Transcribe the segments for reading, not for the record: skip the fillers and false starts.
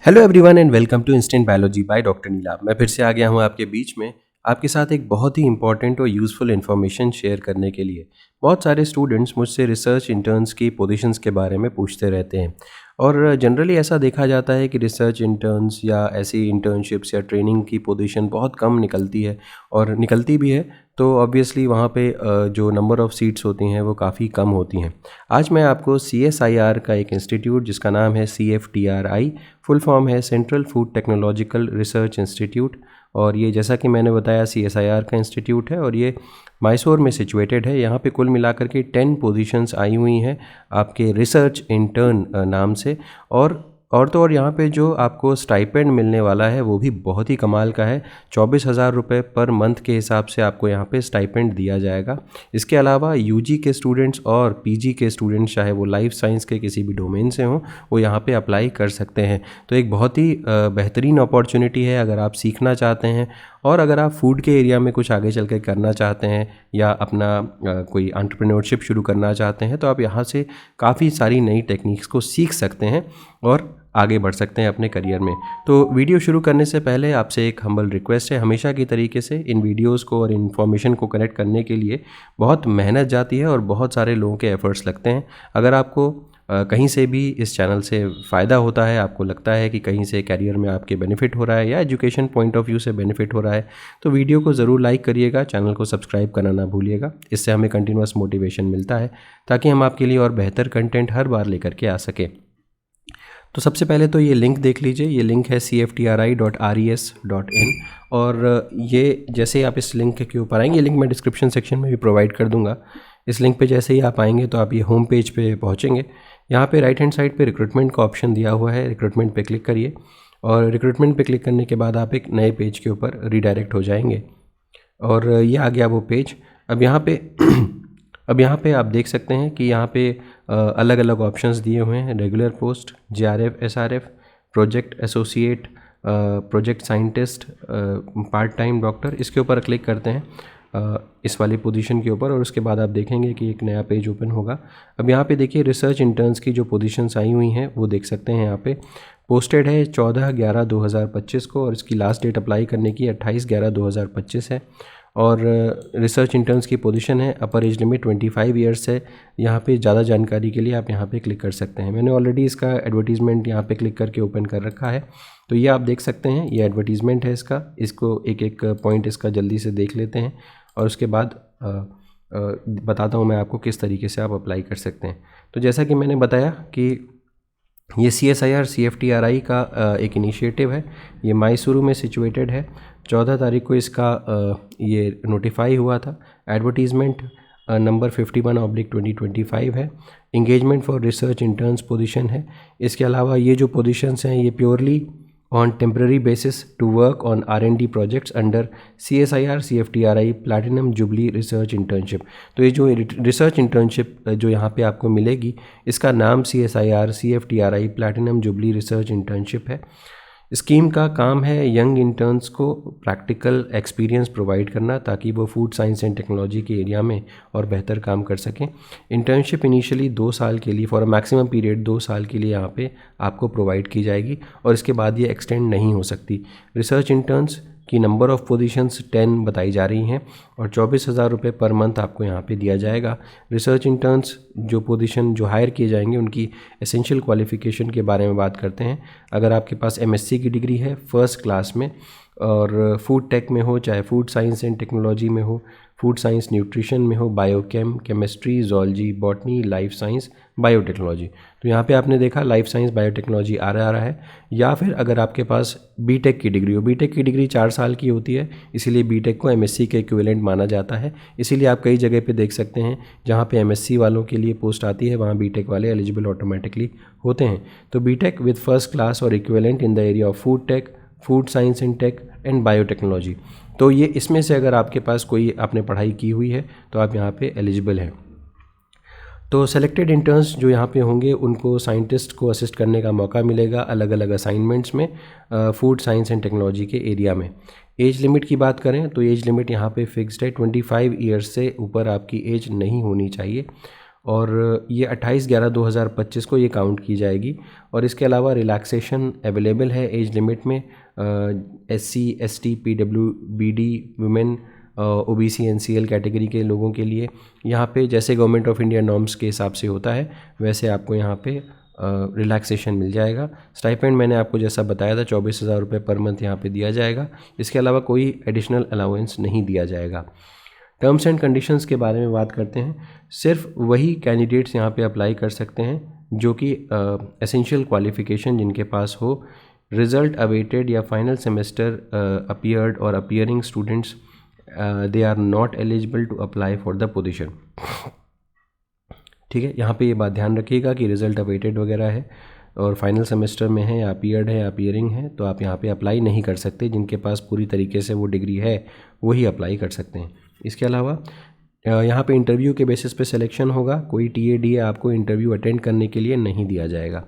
Hello everyone and welcome to instant biology by doctor Neela. मैं फिर से आ गया हूँ आपके बीच में आपके साथ एक बहुत ही इंपॉर्टेंट और यूज़फुल इन्फॉर्मेशन शेयर करने के लिए। बहुत सारे स्टूडेंट्स मुझसे रिसर्च इंटर्न्स की पोजीशंस के बारे में पूछते रहते हैं और जनरली ऐसा देखा जाता है कि रिसर्च इंटर्न्स या ऐसी इंटर्नशिप्स या ट्रेनिंग की पोजीशन बहुत कम निकलती है और निकलती भी है, तो ऑब्वियसली वहाँ पे जो नंबर ऑफ़ सीट्स होती हैं वो काफ़ी कम होती हैं। आज मैं आपको CSIR का एक इंस्टीट्यूट जिसका नाम है CFTRI, फुल फॉर्म है central food technological research institute, और ये जैसा कि मैंने बताया CSIR का इंस्टीट्यूट है और ये मैसूर में सिचुएटेड है। यहाँ पे कुल मिलाकर के 10 पोजीशंस आई हुई हैं आपके रिसर्च इंटर्न नाम से। और तो और यहाँ पे जो आपको स्टाइपेंड मिलने वाला है वो भी बहुत ही कमाल का है। 24,000 रुपये पर मंथ के हिसाब से आपको यहाँ पे स्टाइपेंड दिया जाएगा। इसके अलावा UG के स्टूडेंट्स और PG के स्टूडेंट्स, चाहे वो लाइफ साइंस के किसी भी डोमेन से हों, वो यहाँ पे अप्लाई कर सकते हैं। तो एक बहुत ही बेहतरीन अपॉर्चुनिटी है अगर आप सीखना चाहते हैं और अगर आप फूड के एरिया में कुछ आगे चल के करना चाहते हैं या अपना कोई एंटरप्रेन्योरशिप शुरू करना चाहते हैं, तो आप यहाँ से काफ़ी सारी नई टेक्निक्स को सीख सकते हैं और आगे बढ़ सकते हैं अपने करियर में। तो वीडियो शुरू करने से पहले आपसे एक हम्बल रिक्वेस्ट है, हमेशा की तरीके से इन वीडियोस को और इन्फॉर्मेशन को कनेक्ट करने के लिए बहुत मेहनत जाती है और बहुत सारे लोगों के एफर्ट्स लगते हैं। अगर आपको कहीं से भी इस चैनल से फ़ायदा होता है, आपको लगता है कि कहीं से करियर में आपके बेनिफिट हो रहा है या एजुकेशन पॉइंट ऑफ व्यू से बेनिफिट हो रहा है, तो वीडियो को ज़रूर लाइक करिएगा, चैनल को सब्सक्राइब करना ना भूलिएगा। इससे हमें कंटिन्यूअस मोटिवेशन मिलता है ताकि हम आपके लिए और बेहतर कंटेंट हर बार लेकर के आ सकें। तो सबसे पहले तो ये लिंक देख लीजिए, ये लिंक है cftri.res.in और ये जैसे ही आप इस लिंक के ऊपर आएंगे, ये लिंक मैं डिस्क्रिप्शन सेक्शन में भी प्रोवाइड कर दूंगा। इस लिंक पे जैसे ही आप आएंगे तो आप ये होम पेज पे पहुंचेंगे। यहाँ पे राइट हैंड साइड पे रिक्रूटमेंट का ऑप्शन दिया हुआ है, रिक्रूटमेंट पे क्लिक करिए और रिक्रूटमेंट पे क्लिक करने के बाद आप एक नए पेज के ऊपर रीडायरेक्ट हो जाएंगे और ये आ गया वो पेज। अब यहाँ पे आप देख सकते हैं कि यहाँ पे अलग अलग ऑप्शंस दिए हुए हैं। Regular post, JRF, SRF, project associate, project scientist, part time doctor. इसके ऊपर क्लिक करते हैं इस वाली पोजीशन के ऊपर और उसके बाद आप देखेंगे कि एक नया पेज ओपन होगा। अब यहाँ पे देखिए रिसर्च इंटर्न्स की जो पोजीशंस आई हुई हैं वो देख सकते हैं। यहाँ पे पोस्टेड है 14/11/2025 को और इसकी लास्ट डेट अप्लाई करने की 28/11/2025 है। और रिसर्च इंटर्न्स की पोजीशन है, अपर एज लिमिट 25 ईयर्स है। यहाँ पे ज़्यादा जानकारी के लिए आप यहाँ पे क्लिक कर सकते हैं। मैंने ऑलरेडी इसका एडवर्टीज़मेंट यहाँ पे क्लिक करके ओपन कर रखा है, तो ये आप देख सकते हैं, ये एडवर्टीज़मेंट है इसका। इसको एक एक पॉइंट इसका जल्दी से देख लेते हैं और उसके बाद बताता हूँ मैं आपको किस तरीके से आप अप्लाई कर सकते हैं। तो जैसा कि मैंने बताया कि ये CSIR CFTRI का एक इनिशिएटिव है, ये मैसूरू में सिचुएटेड है। 14 तारीख को इसका ये नोटिफाई हुआ था। एडवर्टीज़मेंट नंबर 51/2025 है। Engagement for research interns position है। इसके अलावा ये जो पोजीशंस हैं ये purely on temporary basis to work on R&D projects under CSIR CFTRI platinum jubilee research internship. तो ये जो रिसर्च इंटर्नशिप जो यहाँ पे आपको मिलेगी, इसका नाम CSIR CFTRI platinum jubilee research internship है। स्कीम का काम है यंग इंटर्न्स को प्रैक्टिकल एक्सपीरियंस प्रोवाइड करना ताकि वो फूड साइंस एंड टेक्नोलॉजी के एरिया में और बेहतर काम कर सकें। इंटर्नशिप इनिशियली 2 साल के लिए, फॉर अ मैक्सिमम पीरियड 2 साल के लिए यहाँ पे आपको प्रोवाइड की जाएगी और इसके बाद ये एक्सटेंड नहीं हो सकती। रिसर्च इंटर्न्स की नंबर ऑफ़ पोजीशंस 10 बताई जा रही हैं और 24,000 रुपये पर मंथ आपको यहाँ पे दिया जाएगा। रिसर्च इंटर्न्स जो पोजीशन जो हायर किए जाएंगे उनकी एसेंशियल क्वालिफ़िकेशन के बारे में बात करते हैं। अगर आपके पास MSc की डिग्री है फर्स्ट क्लास में और फूड टेक में हो, चाहे फूड साइंस एंड टेक्नोलॉजी में हो, फूड साइंस न्यूट्रिशन में हो, biochem, chemistry, zoology, botany, life science, biotechnology. तो यहाँ पे आपने देखा लाइफ साइंस बायोटेक्नोलॉजी आ रहा है। या फिर अगर आपके पास बीटेक की डिग्री हो, बीटेक की डिग्री 4 साल की होती है, इसीलिए बीटेक को MSc के इक्विवेलेंट माना जाता है। इसीलिए आप कई जगह पे देख सकते हैं जहाँ पे MSc वालों के लिए पोस्ट आती है वहाँ बीटेक वाले एलिजिबल ऑटोमेटिकली होते हैं। तो बीटेक विद फर्स्ट क्लास और equivalent in the area of food tech, food science and tech and biotechnology. तो ये इसमें से अगर आपके पास कोई आपने पढ़ाई की हुई है तो आप यहाँ पे एलिजिबल हैं। तो सेलेक्टेड इंटर्न्स जो यहाँ पे होंगे उनको साइंटिस्ट को असिस्ट करने का मौका मिलेगा अलग अलग असाइनमेंट्स में फूड साइंस एंड टेक्नोलॉजी के एरिया में। एज लिमिट की बात करें तो एज लिमिट यहाँ पे फिक्स्ड है, 25 ईयर्स से ऊपर आपकी एज नहीं होनी चाहिए। और ये 28/11/2025 को ये काउंट की जाएगी। और इसके अलावा रिलैक्सेशन अवेलेबल है एज लिमिट में SC ST PWBD women OBC NCL category के लोगों के लिए। यहाँ पे जैसे गवर्नमेंट ऑफ इंडिया नॉर्म्स के हिसाब से होता है वैसे आपको यहाँ पे रिलैक्सेशन मिल जाएगा। स्टाइपेंड मैंने आपको जैसा बताया था 24,000 रुपये पर मंथ यहाँ पे दिया जाएगा। इसके अलावा कोई एडिशनल अलाउंस नहीं दिया जाएगा। टर्म्स एंड कंडीशंस के बारे में बात करते हैं। सिर्फ वही कैंडिडेट्स यहाँ पे अप्लाई कर सकते हैं जो कि एसेंशियल क्वालिफ़िकेशन जिनके पास हो, result awaited or final semester appeared or appearing students they are not eligible to apply for the position. ठीक है, यहाँ पे ये बात ध्यान रखिएगा कि रिज़ल्ट अवेटेड वगैरह है और फाइनल सेमेस्टर में है या अपीयर्ड है या अपीयरिंग है तो आप यहाँ पे अप्लाई नहीं कर सकते। जिनके पास पूरी तरीके से वो डिग्री है वही अप्लाई कर सकते हैं। इसके अलावा यहाँ पे इंटरव्यू के बेसिस पे सिलेक्शन होगा। कोई TADA आपको इंटरव्यू अटेंड करने के लिए नहीं दिया जाएगा।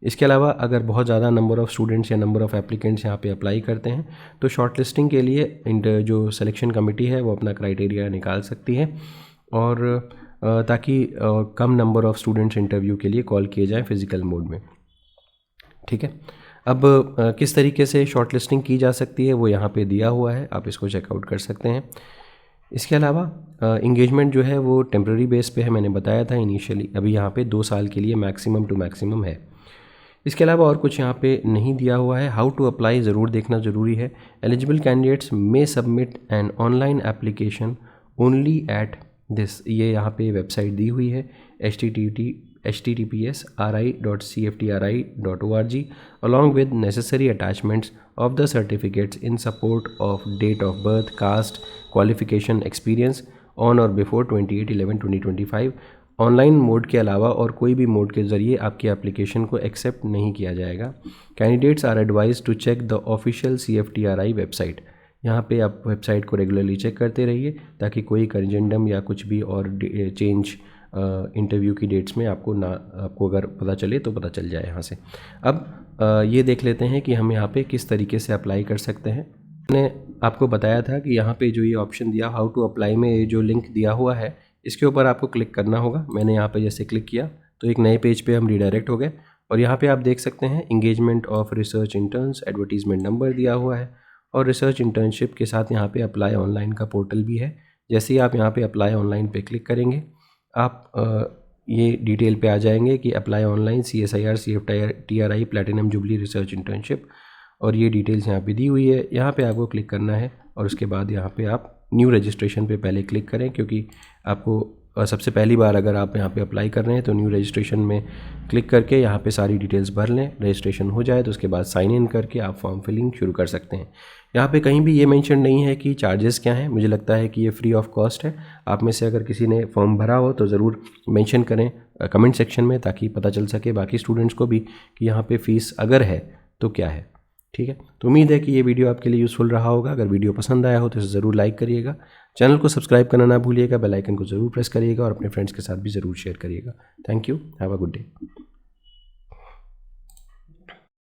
इसके अलावा अगर बहुत ज़्यादा नंबर ऑफ़ स्टूडेंट्स या नंबर ऑफ़ एप्लीकेंट्स यहाँ पे अप्लाई करते हैं तो शॉर्ट लिस्टिंग के लिए जो सिलेक्शन कमेटी है वो अपना क्राइटेरिया निकाल सकती है और ताकि कम नंबर ऑफ़ स्टूडेंट्स इंटरव्यू के लिए कॉल किए जाएँ फिज़िकल मोड में। ठीक है, अब किस तरीके से शॉर्ट लिस्टिंग की जा सकती है वो यहाँ पे दिया हुआ है, आप इसको चेकआउट कर सकते हैं। इसके अलावा इंगेजमेंट जो है वो टेम्प्रेरी बेस पे है, मैंने बताया था इनिशियली। अभी यहाँ पे 2 साल के लिए मैक्सिमम टू मैक्सिमम है। इसके अलावा और कुछ यहाँ पे नहीं दिया हुआ है। हाउ टू अप्लाई ज़रूर देखना ज़रूरी है। Eligible candidates may submit an online application only at this, ये यहाँ पे वेबसाइट दी हुई है https://ri.cftri.org along with necessary attachments of the certificates in support of date of birth, caste, qualification, experience on or before 28/11/2025। Online mode के अलावा और कोई भी मोड के ज़रिए आपकी एप्लीकेशन को एक्सेप्ट नहीं किया जाएगा। Candidates are advise to check the official CFTRI website. यहाँ पे आप वेबसाइट को रेगुलरली चेक करते रहिए ताकि कोई करेंजेंडम या कुछ भी और चेंज इंटरव्यू की डेट्स में आपको अगर पता चले तो पता चल जाए यहाँ से। अब ये देख लेते हैं कि हम यहाँ पे किस तरीके से अप्लाई कर सकते हैं। मैंने आपको बताया था कि यहाँ पे जो ये ऑप्शन दिया हाउ टू अप्लाई में ये जो लिंक दिया हुआ है इसके ऊपर आपको क्लिक करना होगा। मैंने यहाँ पे जैसे क्लिक किया तो एक नए पेज पे हम रिडायरेक्ट हो गए और यहाँ पे आप देख सकते हैं engagement of research interns, advertisement number दिया हुआ है और रिसर्च इंटर्नशिप के साथ यहाँ पे अप्लाई ऑनलाइन का पोर्टल भी है। जैसे ही आप यहाँ पे अप्लाई ऑनलाइन पे क्लिक करेंगे आप ये डिटेल पे आ जाएंगे कि apply online CSIR CFTRI platinum jubilee research internship, और ये डिटेल्स यहाँ पे दी हुई है। यहाँ पे आपको क्लिक करना है और उसके बाद यहाँ पे आप न्यू रजिस्ट्रेशन पे पहले क्लिक करें क्योंकि आपको सबसे पहली बार अगर आप यहाँ पे अप्लाई कर रहे हैं तो न्यू रजिस्ट्रेशन में क्लिक करके यहाँ पे सारी डिटेल्स भर लें। रजिस्ट्रेशन हो जाए तो उसके बाद साइन इन करके आप फॉर्म फिलिंग शुरू कर सकते हैं। यहाँ पे कहीं भी ये मेंशन नहीं है कि चार्जेस क्या हैं। मुझे लगता है कि ये फ्री ऑफ कॉस्ट है। आप में से अगर किसी ने फॉर्म भरा हो तो ज़रूर मेंशन करें कमेंट सेक्शन में ताकि पता चल सके बाकी स्टूडेंट्स को भी कि यहाँ पे फ़ीस अगर है तो क्या है। ठीक है, तो उम्मीद है कि ये वीडियो आपके लिए यूज़फुल रहा होगा। अगर वीडियो पसंद आया हो तो इसे ज़रूर लाइक करिएगा, चैनल को सब्सक्राइब करना ना भूलिएगा, बेल आइकन को ज़रूर प्रेस करिएगा और अपने फ्रेंड्स के साथ भी ज़रूर शेयर करिएगा। Thank you, have a good day.